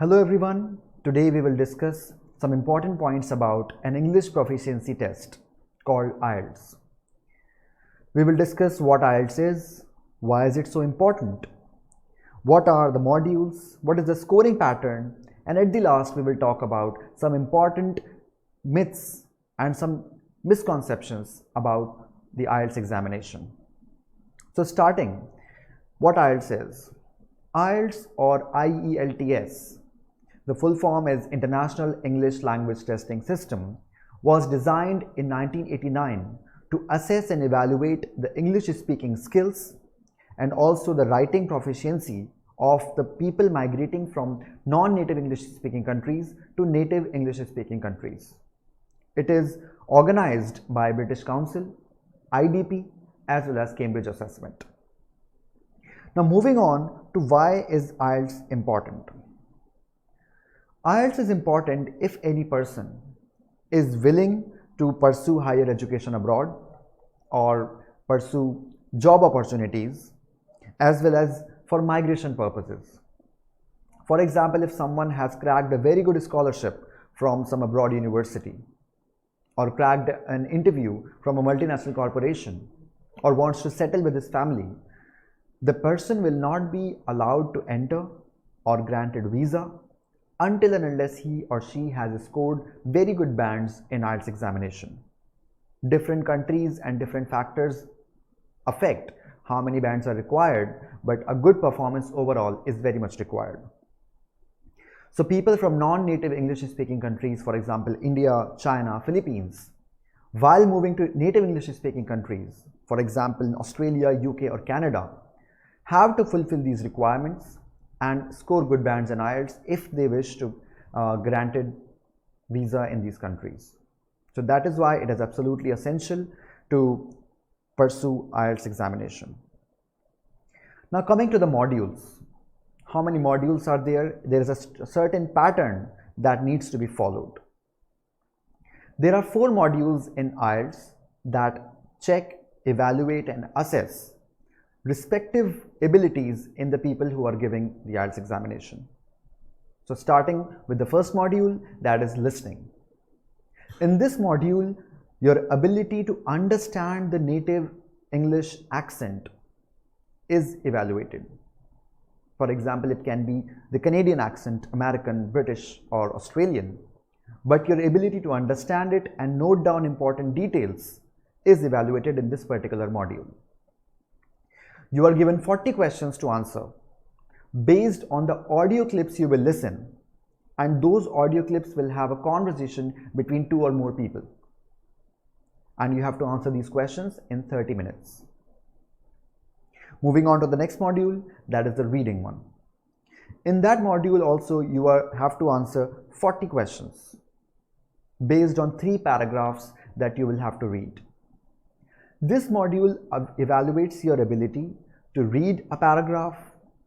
Hello everyone, today we will discuss some important points about an English proficiency test called IELTS. We will discuss what IELTS is, why is it so important, what are the modules, what is the scoring pattern, and at the last we will talk about some important myths and some misconceptions about the IELTS examination. So starting, what IELTS is. IELTS or IELTS, the full form is International English Language Testing System, was designed in 1989 to assess and evaluate the English speaking skills and also the writing proficiency of the people migrating from non-native English speaking countries to native English speaking countries. It is organized by British Council, IDP as well as Cambridge Assessment. Now moving on to why is IELTS important. IELTS is important if any person is willing to pursue higher education abroad or pursue job opportunities as well as for migration purposes. For example, if someone has cracked a very good scholarship from some abroad university or cracked an interview from a multinational corporation or wants to settle with his family, the person will not be allowed to enter or granted visa until and unless he or she has scored very good bands in IELTS examination. Different countries and different factors affect how many bands are required, but a good performance overall is very much required. So people from non-native English speaking countries, for example, India, China, Philippines, while moving to native English speaking countries, for example, in Australia, UK or Canada, have to fulfill these requirements and score good bands in IELTS if they wish to granted visa in these countries. So that is why it is absolutely essential to pursue IELTS examination. Now coming to the modules. How many modules are there? There is a certain pattern that needs to be followed. There are 4 modules in IELTS that check, evaluate and assess respective abilities in the people who are giving the IELTS examination. So starting with the first module, that is listening. In this module, your ability to understand the native English accent is evaluated. For example, it can be the Canadian accent, American, British or Australian, but your ability to understand it and note down important details is evaluated in this particular module. You are given 40 questions to answer based on the audio clips you will listen, and those audio clips will have a conversation between 2 or more people, and you have to answer these questions in 30 minutes. Moving on to the next module, that is the reading one. In that module also you have to answer 40 questions based on 3 paragraphs that you will have to read. This module evaluates your ability to read a paragraph,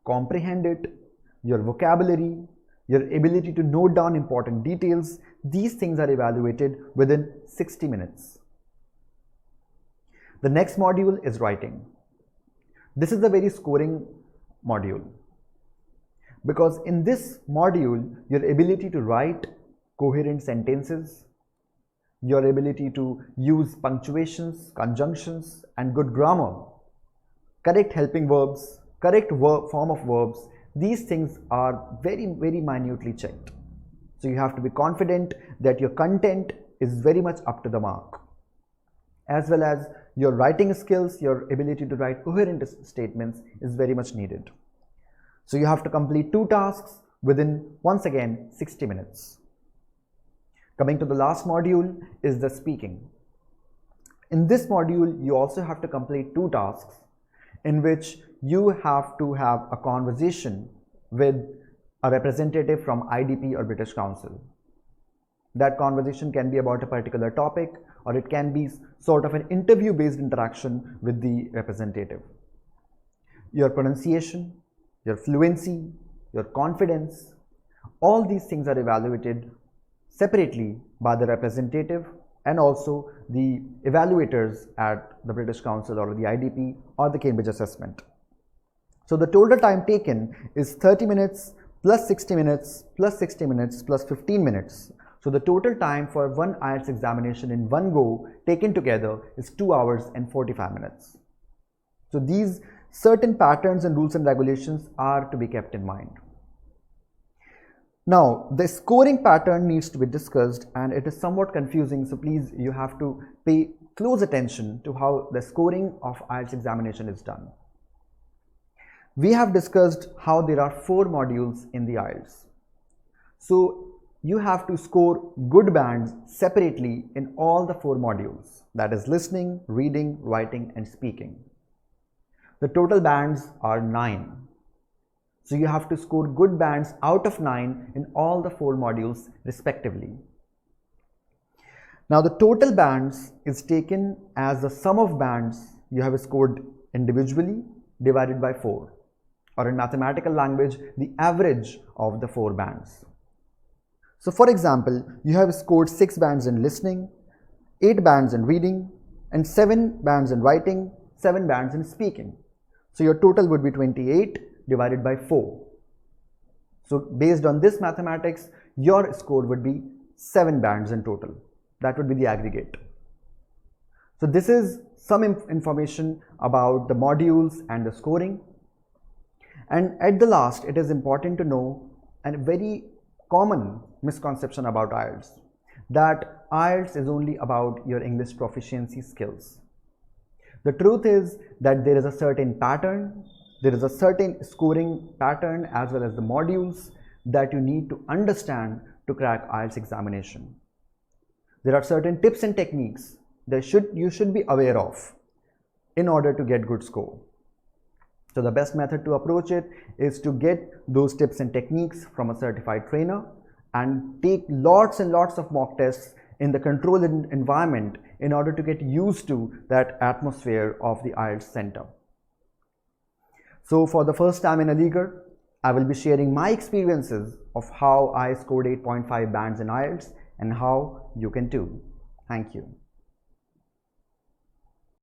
comprehend it, your vocabulary, your ability to note down important details. These things are evaluated within 60 minutes. The next module is writing. This is a very scoring module because in this module, your ability to write coherent sentences, your ability to use punctuations, conjunctions and good grammar, correct helping verbs, correct form of verbs, these things are very minutely checked. So you have to be confident that your content is very much up to the mark, as well as your writing skills, your ability to write coherent statements is very much needed. So you have to complete 2 tasks within, once again, 60 minutes. Coming to the last module is the speaking. In this module, you also have to complete 2 tasks in which you have to have a conversation with a representative from IDP or British Council. That conversation can be about a particular topic or it can be sort of an interview-based interaction with the representative. Your pronunciation, your fluency, your confidence, all these things are evaluated separately by the representative and also the evaluators at the British Council or the IDP or the Cambridge Assessment. So the total time taken is 30 minutes plus 60 minutes, plus 60 minutes, plus 15 minutes. So the total time for one IELTS examination in one go taken together is 2 hours and 45 minutes. So these certain patterns and rules and regulations are to be kept in mind. Now, the scoring pattern needs to be discussed, and it is somewhat confusing, so please you have to pay close attention to how the scoring of IELTS examination is done. We have discussed how there are 4 modules in the IELTS. So you have to score good bands separately in all the 4 modules, that is listening, reading, writing and speaking. The total bands are 9. So you have to score good bands out of 9 in all the 4 modules respectively. Now the total bands is taken as the sum of bands you have scored individually divided by 4, or in mathematical language, the average of the 4 bands. So for example, you have scored 6 bands in listening, 8 bands in reading, and 7 bands in writing, 7 bands in speaking. So your total would be 28 divided by 4. So based on this mathematics, your score would be 7 bands in total. That would be the aggregate. So this is some information about the modules and the scoring. And at the last, it is important to know a very common misconception about IELTS, that IELTS is only about your English proficiency skills. The truth is that there is a certain pattern, there is a certain scoring pattern as well as the modules that you need to understand to crack IELTS examination. There are certain tips and techniques that you should be aware of in order to get good score. So the best method to approach it is to get those tips and techniques from a certified trainer and take lots and lots of mock tests in the controlled environment in order to get used to that atmosphere of the IELTS center. So for the first time in Aligarh, I will be sharing my experiences of how I scored 8.5 bands in IELTS and how you can too. Thank you.